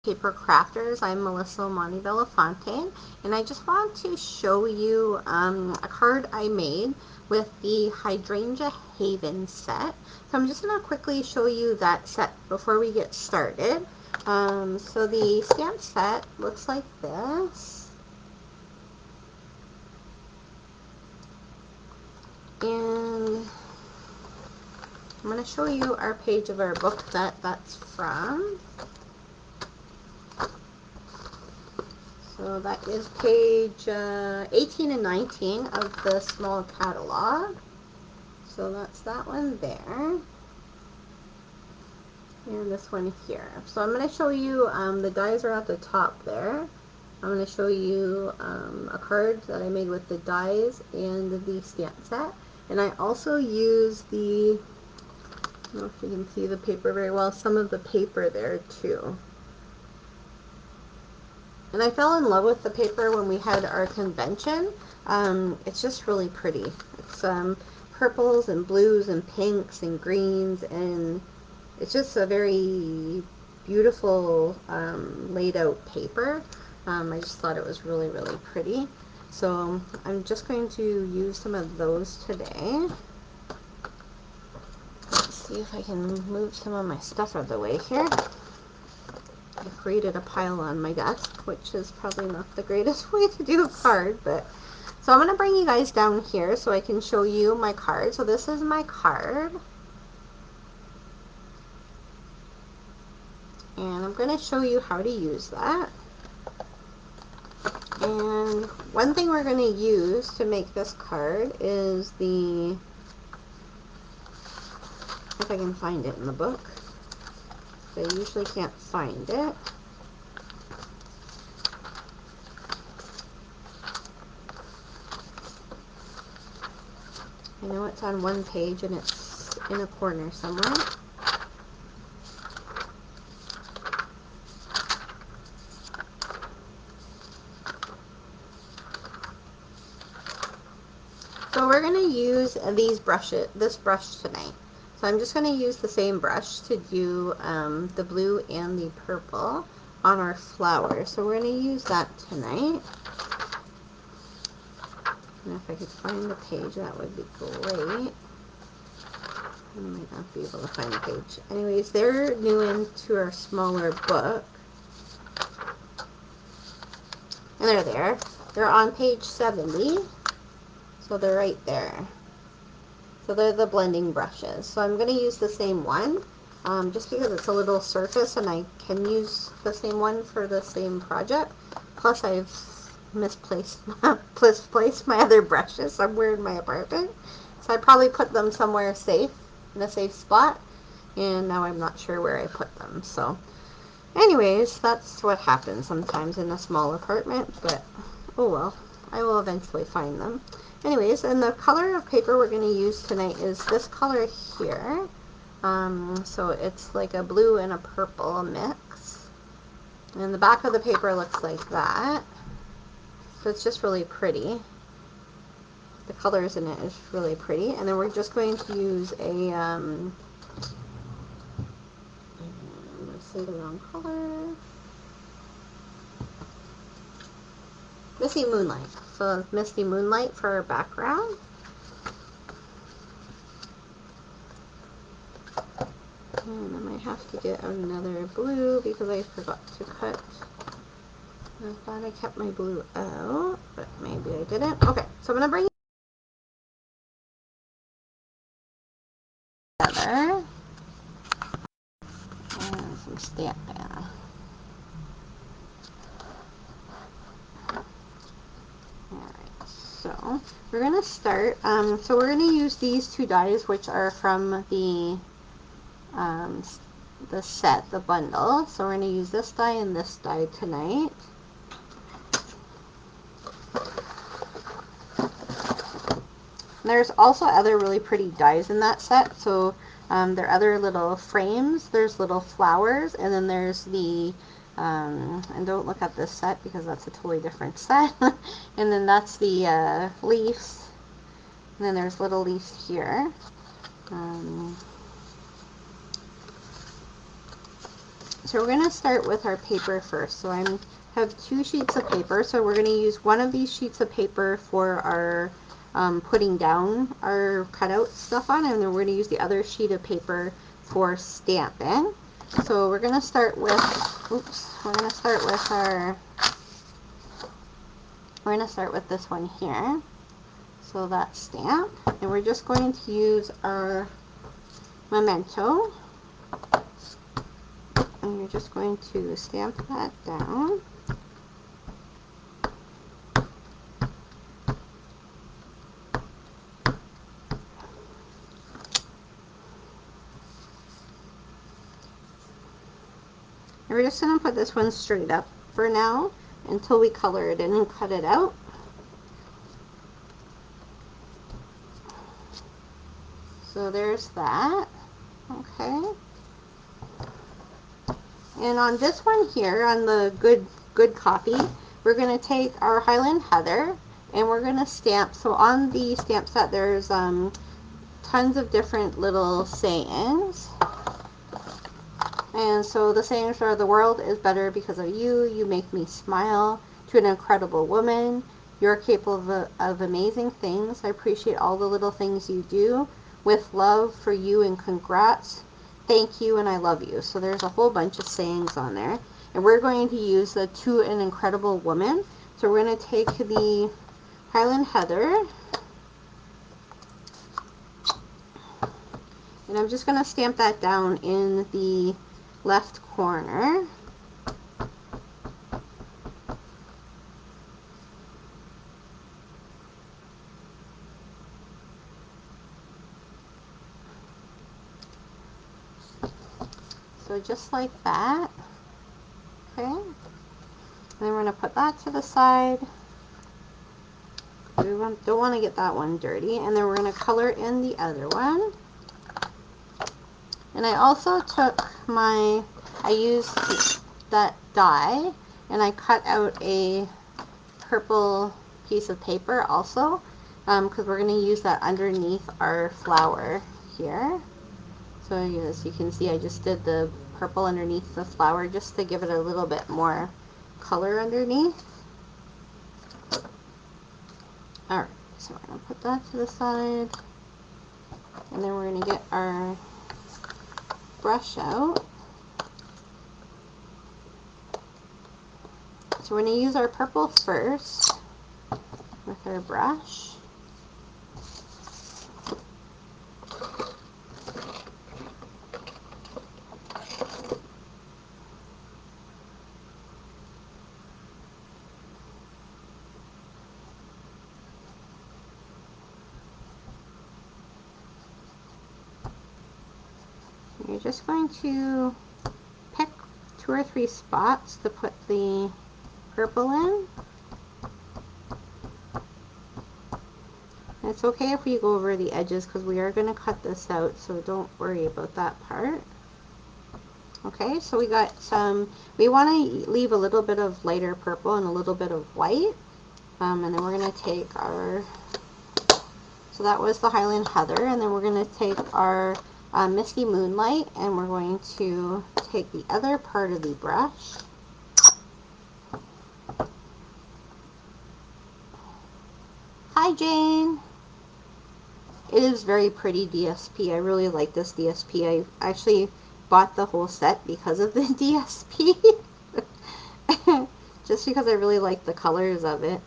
Paper Crafters. I'm Melissa Omoniyi Bellefontaine, and I just want to show you a card I made with the Hydrangea Haven set. So I'm just going to quickly show you that set before we get started. So the stamp set looks like this, and I'm going to show you our page of our book that that's from. So that is page 18 and 19 of the small catalog. So that's that one there. And this one here. So I'm going to show you, the dies are at the top there. I'm going to show you a card that I made with the dies and the stamp set. And I also use the, I don't know if you can see the paper very well, some of the paper there too. And I fell in love with the paper when we had our convention. It's just really pretty. It's purples and blues and pinks and greens, and it's just a very beautiful laid out paper. I just thought it was really, really pretty. So I'm just going to use some of those today. Let's see if I can move some of my stuff out of the way here. I created a pile on my desk, which is probably not the greatest way to do a card, but so I'm going to bring you guys down here so I can show you my card. So this is my card, and I'm going to show you how to use that. And one thing we're going to use to make this card is the, if I can find it in the book, I usually can't find it. I know it's on one page and it's in a corner somewhere. So we're going to use this brush tonight. So I'm just going to use the same brush to do the blue and the purple on our flower. So we're going to use that tonight. And if I could find the page, that would be great. I might not be able to find the page. Anyways, they're new into our smaller book. And they're there. They're on page 70. So they're right there. So they're the blending brushes. So I'm going to use the same one, just because it's a little surface and I can use the same one for the same project. Plus I've misplaced my other brushes somewhere in my apartment. So I probably put them somewhere safe, in a safe spot, and now I'm not sure where I put them. So anyways, that's what happens sometimes in a small apartment, but oh well, I will eventually find them. Anyways, and the color of paper we're going to use tonight is this color here. So it's like a blue and a purple mix. And the back of the paper looks like that. So it's just really pretty. The colors in it is really pretty. And then we're just going to use a, I'm going to say the wrong color. Misty Moonlight. So Misty Moonlight for our background. And I might have to get another blue because I forgot to cut. I thought I kept my blue out, but maybe I didn't. Okay, so I'm going to bring it together. And some Stampin. Alright, so we're going to start. So we're going to use these two dies, which are from the set, the bundle. So we're going to use this die and this die tonight. There's also other really pretty dies in that set. So there are other little frames, there's little flowers, and then there's the, and don't look at this set because that's a totally different set. And then that's the leaves. And then there's little leaves here. So we're going to start with our paper first. So I have 2 sheets of paper. So we're going to use one of these sheets of paper for our putting down our cutout stuff on, and then we're going to use the other sheet of paper for stamping. So we're going to start with, we're going to start with this one here. So that's stamp, and we're just going to use our memento, and you're just going to stamp that down. And we're just going to put this one straight up for now until we color it in and cut it out. So there's that. Okay. And on this one here, on the good copy, we're going to take our Highland Heather and we're going to stamp. So on the stamp set, there's tons of different little sayings. And so the sayings are: the world is better because of you, you make me smile, to an incredible woman, you're capable of amazing things, I appreciate all the little things you do, with love for you and congrats, thank you and I love you. So there's a whole bunch of sayings on there. And we're going to use the to an incredible woman. So we're going to take the Highland Heather, and I'm just going to stamp that down in the left corner. So just like that. Okay. And then we're going to put that to the side. We don't want to get that one dirty. And then we're going to color in the other one. And I also took I used that die and I cut out a purple piece of paper also, because we're going to use that underneath our flower here. So as you can see, I just did the purple underneath the flower just to give it a little bit more color underneath. Alright, so we're going to put that to the side, and then we're going to get our brush out. So we're going to use our purple first with our brush. You're just going to pick 2 or 3 spots to put the purple in. And it's okay if we go over the edges because we are going to cut this out, so don't worry about that part. Okay, so we got we want to leave a little bit of lighter purple and a little bit of white. And then we're going to take our, so that was the Highland Heather, and then we're going to take our Misty Moonlight, and we're going to take the other part of the brush. Hi Jane! It is very pretty DSP. I really like this DSP. I actually bought the whole set because of the DSP. Just because I really like the colors of it.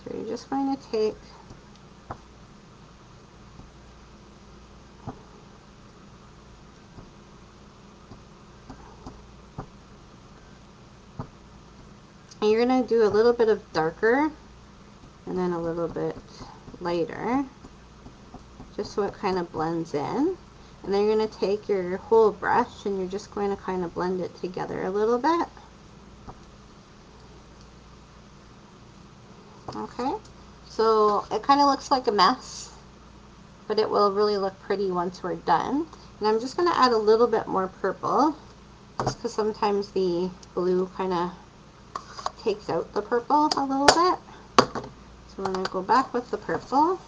So you're just going to take and you're going to do a little bit of darker and then a little bit lighter, just so it kind of blends in. And then you're going to take your whole brush and you're just going to kind of blend it together a little bit. Okay, so it kind of looks like a mess, but it will really look pretty once we're done. And I'm just going to add a little bit more purple, just because sometimes the blue kind of takes out the purple a little bit. So we're going to go back with the purple.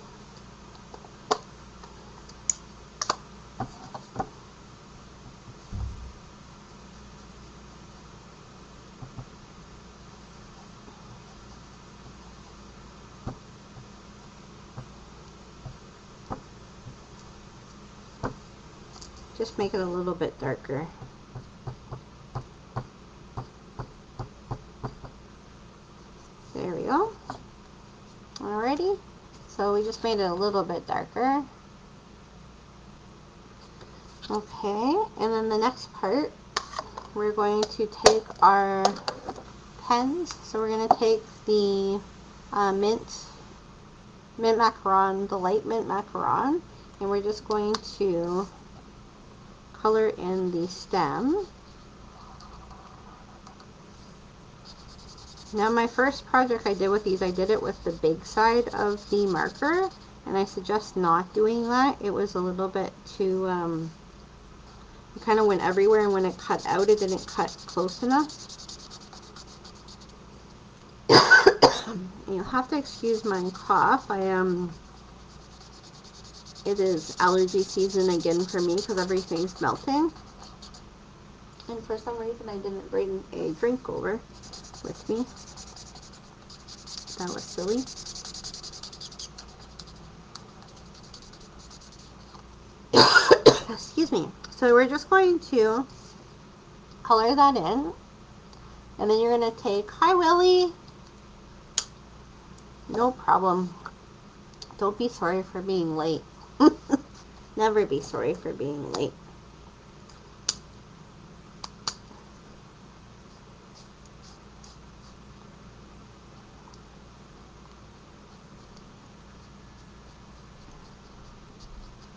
just make it a little bit darker. There we go. Alrighty, so we just made it a little bit darker. Okay, and then the next part, we're going to take our pens. So we're going to take the mint macaron, the light mint macaron, and we're just going to color in the stem. Now my first project I did with these, I did it with the big side of the marker, and I suggest not doing that. It was a little bit too, it kind of went everywhere, and when it cut out, it didn't cut close enough. You'll have to excuse my cough. It is allergy season again for me because everything's melting. And for some reason I didn't bring a drink over with me. That was silly. Excuse me. So we're just going to color that in. And then you're going to take, hi Willie. No problem. Don't be sorry for being late. Never be sorry for being late.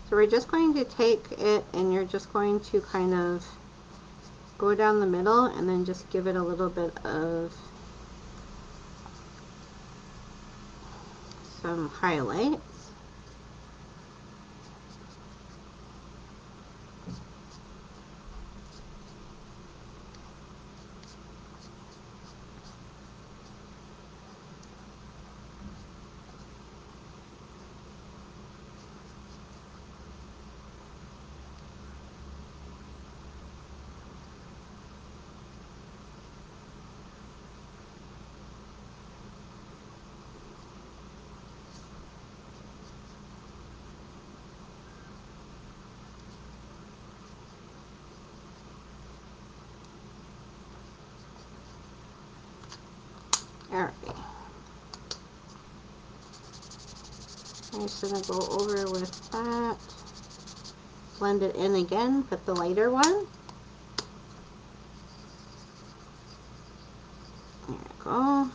So we're just going to take it and you're just going to kind of go down the middle and then just give it a little bit of some highlights. Alright. I'm just going to go over with that. Blend it in again, put the lighter one. There we go.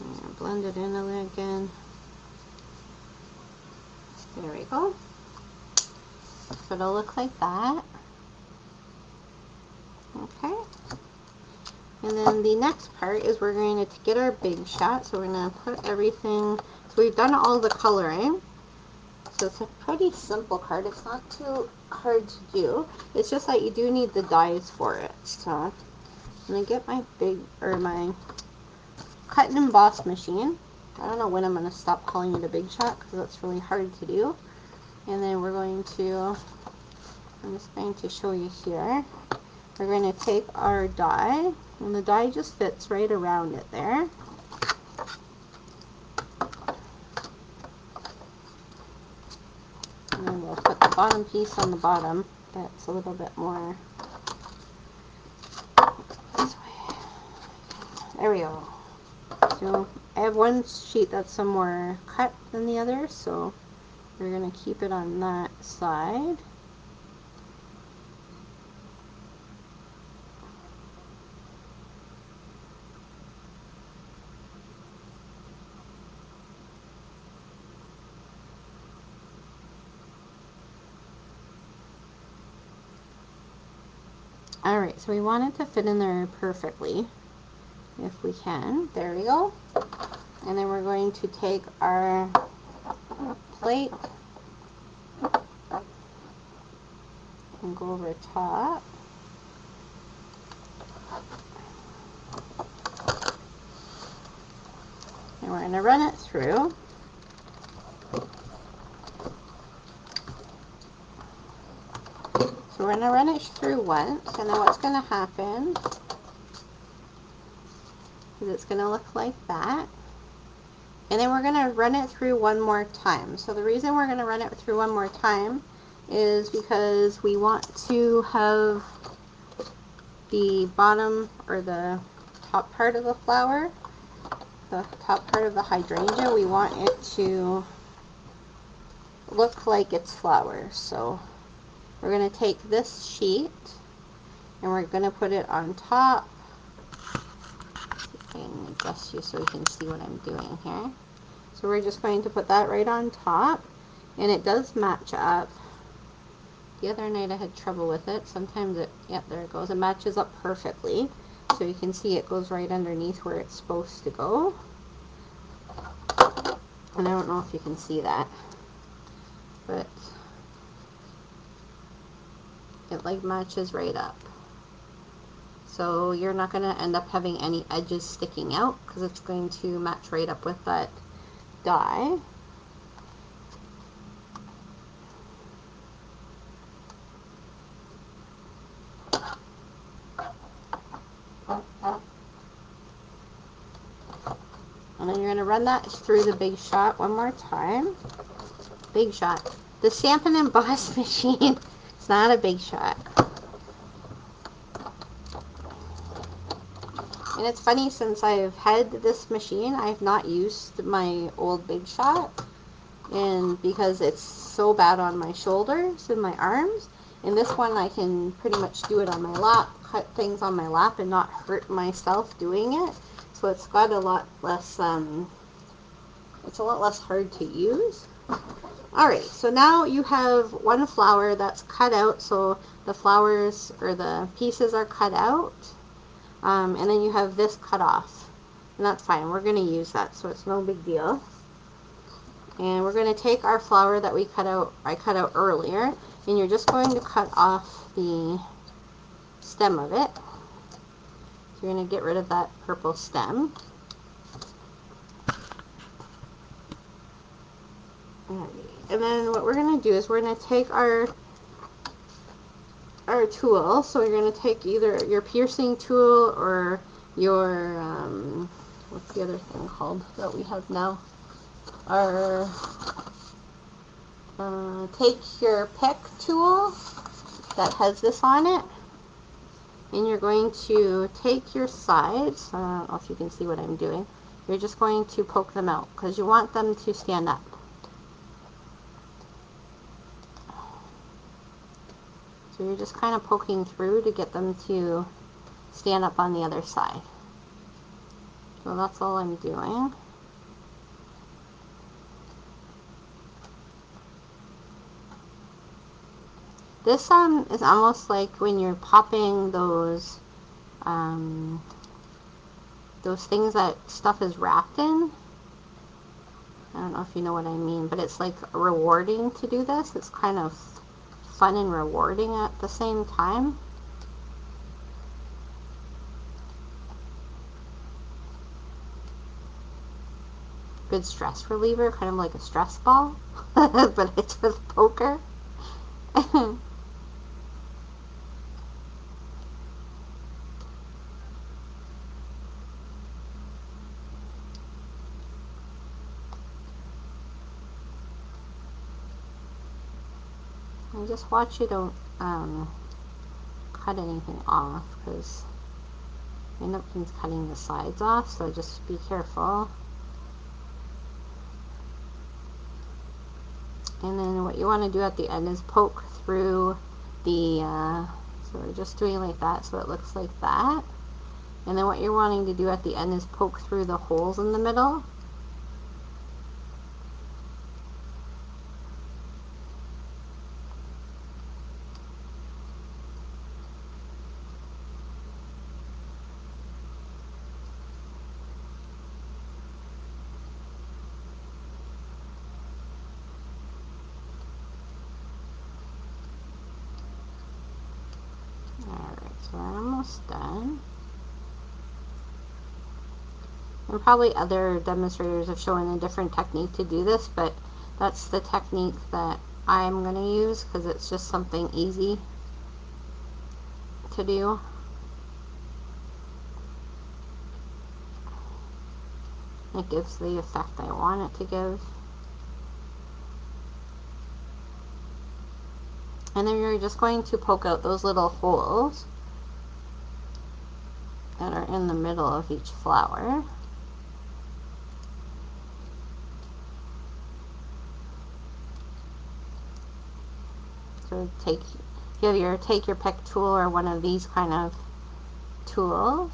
And blend it in again. There we go. So it'll look like that. Okay. And then the next part is we're going to get our big shot. So we're going to put everything. So we've done all the coloring. So it's a pretty simple card. It's not too hard to do. It's just that you do need the dies for it. So I'm going to get my my cut and emboss machine. I don't know when I'm going to stop calling it a big shot because that's really hard to do. And then we're going to, I'm just going to show you here. We're going to take our die, and the die just fits right around it there. And then we'll put the bottom piece on the bottom. That's a little bit more this way. There we go. So I have one sheet that's some more cut than the other, so we're going to keep it on that side. Alright, so we want it to fit in there perfectly, if we can. There we go. And then we're going to take our plate and go over top. And we're going to run it through. So we're going to run it through once, and then what's going to happen is it's going to look like that. And then we're going to run it through one more time. So the reason we're going to run it through one more time is because we want to have the bottom or the top part of the flower, the top part of the hydrangea, we want it to look like it's flowers. So we're going to take this sheet and we're going to put it on top. I can adjust you so you can see what I'm doing here. So we're just going to put that right on top, and it does match up. The other night I had trouble with it. Sometimes it, yep, there it goes. It matches up perfectly. So you can see it goes right underneath where it's supposed to go. And I don't know if you can see that, but it like matches right up. So you're not going to end up having any edges sticking out because it's going to match right up with that die. And then you're going to run that through the Big Shot one more time. Big Shot. The Stampin' and Emboss machine. It's not a Big Shot. And it's funny, since I've had this machine, I've not used my old Big Shot. And because it's so bad on my shoulders and my arms. And this one I can pretty much do it on my lap, cut things on my lap and not hurt myself doing it. So it's got a lot less, it's a lot less hard to use. Alright, so now you have one flower that's cut out, so the flowers or the pieces are cut out. And then you have this cut off. And that's fine, we're going to use that, so it's no big deal. And we're going to take our flower that we cut out, I cut out earlier, and you're just going to cut off the stem of it. So you're going to get rid of that purple stem. And then what we're going to do is we're going to take our tool. So you're going to take either your piercing tool or your, what's the other thing called that we have now? Our, take your pick tool that has this on it. And you're going to take your sides, I don't know if you can see what I'm doing, you're just going to poke them out because you want them to stand up. So you're just kind of poking through to get them to stand up on the other side. So that's all I'm doing. This is almost like when you're popping those things that stuff is wrapped in. I don't know if you know what I mean, but it's like rewarding to do this. It's kind of fun and rewarding at the same time. Good stress reliever, kind of like a stress ball, but it's with poker. And just watch you don't cut anything off, because you end up cutting the sides off, so just be careful. And then what you want to do at the end is poke through the, so we're just doing like that so it looks like that. And then what you're wanting to do at the end is poke through the holes in the middle. Alright, so we're almost done. And probably other demonstrators have shown a different technique to do this, but that's the technique that I'm going to use because it's just something easy to do. It gives the effect I want it to give. And then you're just going to poke out those little holes that are in the middle of each flower. So take your pick tool or one of these kind of tools.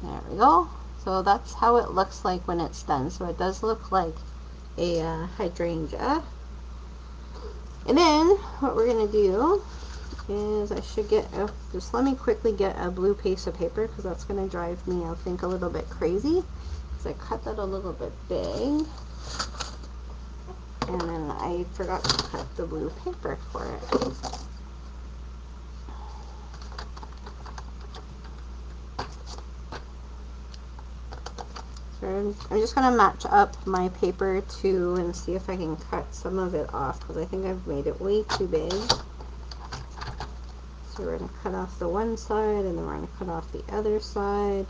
There we go. So that's how it looks like when it's done. So it does look like a hydrangea. And then what we're going to do is I should get just let me quickly get a blue piece of paper, because that's going to drive me, I think, a little bit crazy. So I cut that a little bit big. And then I forgot to cut the blue paper for it. So I'm just going to match up my paper too and see if I can cut some of it off, because I think I've made it way too big. So we're going to cut off the one side, and then we're going to cut off the other side.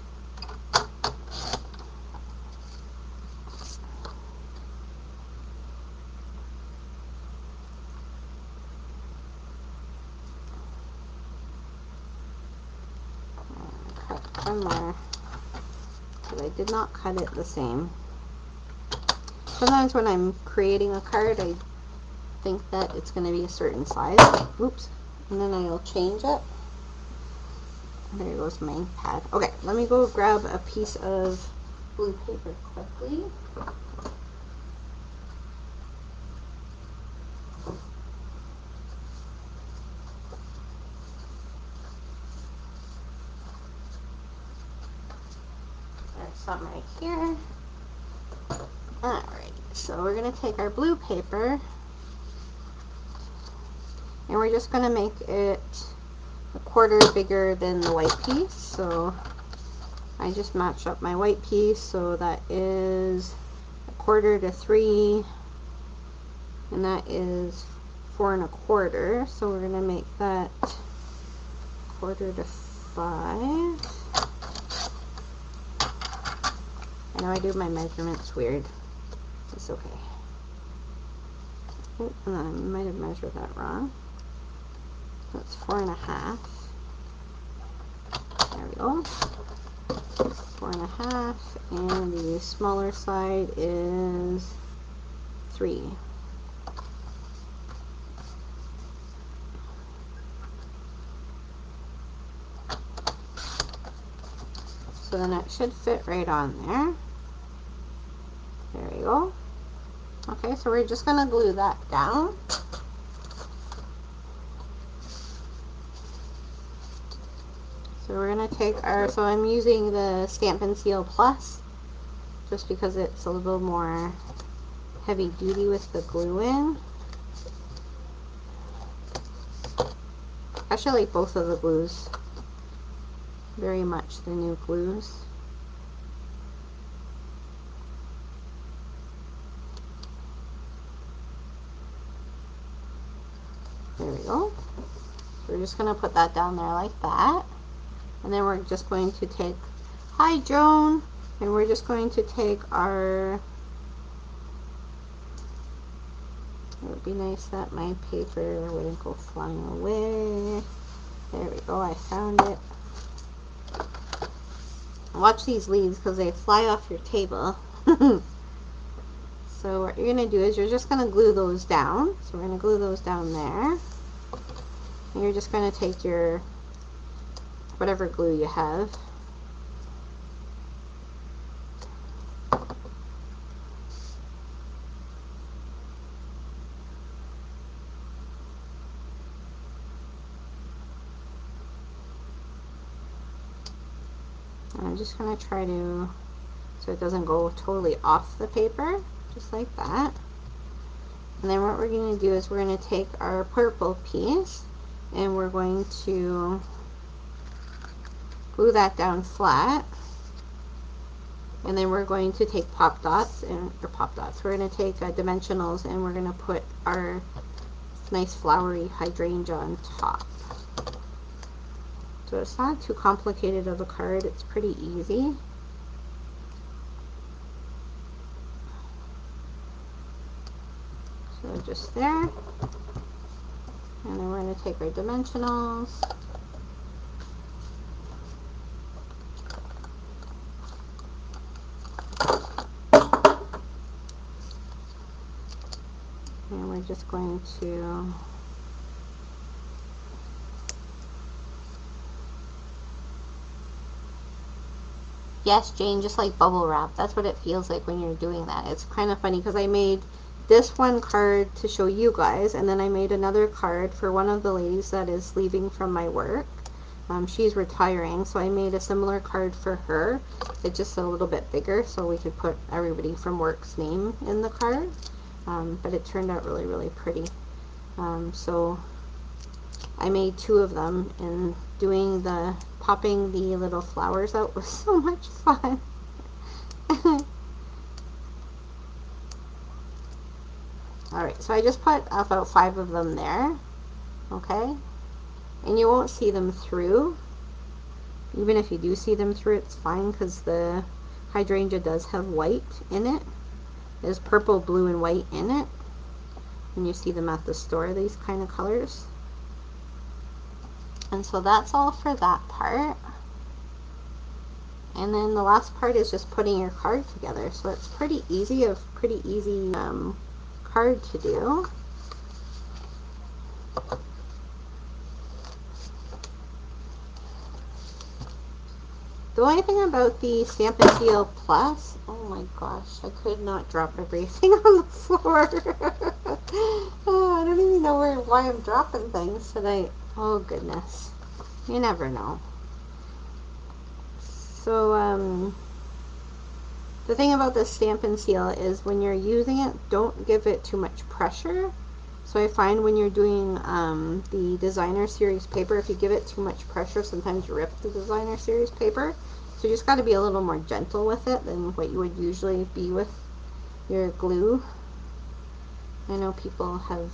Cut one more, but I did not cut it the same. Sometimes when I'm creating a card, I think that it's going to be a certain size. Oops. And then I'll change it. There goes my pad. Okay, let me go grab a piece of blue paper quickly. There's some right here. Alright, so we're going to take our blue paper and we're just going to make it a quarter bigger than the white piece. So I just matched up my white piece, so that is 1/4 to 3, and that is 4 1/4. So we're going to make that 1/4 to 5. I know I do my measurements weird. It's okay. Oh, and I might have measured that wrong. That's 4 1/2. There we go. 4 1/2, and the smaller side is 3. So then it should fit right on there. There we go. Okay, so we're just going to glue that down. So we're going to take our, so I'm using the Stampin' Seal Plus, just because it's a little more heavy duty with the glue in. Actually, I like both of the glues very much, the new glues. There we go. So we're just going to put that down there like that. And then we're just going to take, hi Joan, and we're just going to take our, it would be nice that my paper wouldn't go flying away. There we go, I found it. Watch these leaves because they fly off your table. So what you're going to do is you're just going to glue those down. So we're going to glue those down there. And you're just going to take your, whatever glue you have. And I'm just going to try to, so it doesn't go totally off the paper, just like that. And then what we're going to do is we're going to take our purple piece and we're going to glue that down flat. And then we're going to take pop dots, we're going to take dimensionals, and we're going to put our nice flowery hydrangea on top. So it's not too complicated of a card, it's pretty easy. So go just there. And then we're going to take our dimensionals. And we're just going to yes, Jane, just like bubble wrap. That's what it feels like when you're doing that. It's kind of funny because I made this one card to show you guys, and then I made another card for one of the ladies that is leaving from my work. She's retiring, so I made a similar card for her. It's just a little bit bigger, so we could put everybody from work's name in the card. But it turned out really, really pretty. So I made 2 of them, and popping the little flowers out was so much fun. Alright, so I just put about 5 of them there, okay? And you won't see them through. Even if you do see them through, it's fine because the hydrangea does have white in it. There's purple, blue, and white in it. And you see them at the store, these kind of colors. And so that's all for that part. And then the last part is just putting your card together. So it's pretty easy, a pretty easy card to do. The only thing about the Stampin' Seal Plus, oh my gosh, I could not drop everything on the floor. Oh, I don't even know why I'm dropping things tonight. Oh goodness, you never know. So the thing about the Stampin' Seal is when you're using it, don't give it too much pressure. So I find when you're doing the designer series paper, if you give it too much pressure, sometimes you rip the designer series paper. So you just got to be a little more gentle with it than what you would usually be with your glue. I know people have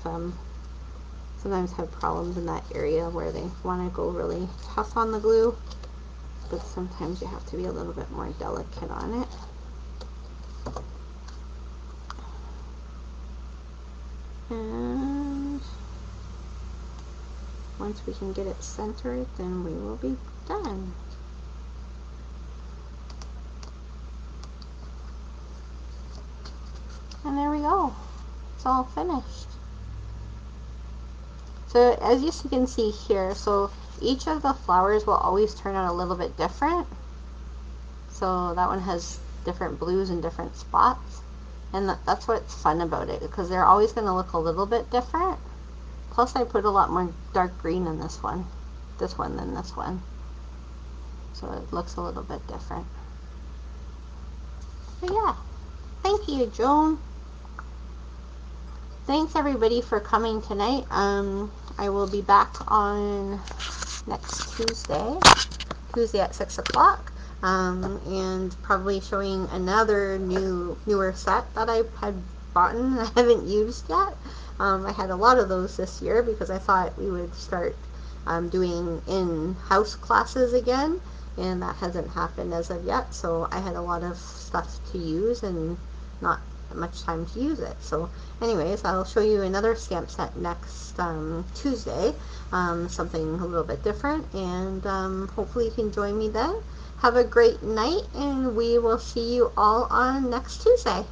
sometimes have problems in that area where they want to go really tough on the glue, but sometimes you have to be a little bit more delicate on it. And once we can get it centered, then we will be done. And there we go. It's all finished. So as you can see here, so each of the flowers will always turn out a little bit different. So that one has different blues and different spots. And that's what's fun about it, because they're always going to look a little bit different. Plus I put a lot more dark green in this one than this one. So it looks a little bit different. But yeah, thank you, Joan. Thanks everybody for coming tonight. I will be back on next Tuesday at 6 o'clock. And probably showing another newer set that I had bought and I haven't used yet. I had a lot of those this year because I thought we would start doing in-house classes again, and that hasn't happened as of yet, so I had a lot of stuff to use and not much time to use it. So anyways, I'll show you another stamp set next Tuesday, something a little bit different, and hopefully you can join me then. Have a great night, and we will see you all on next Tuesday.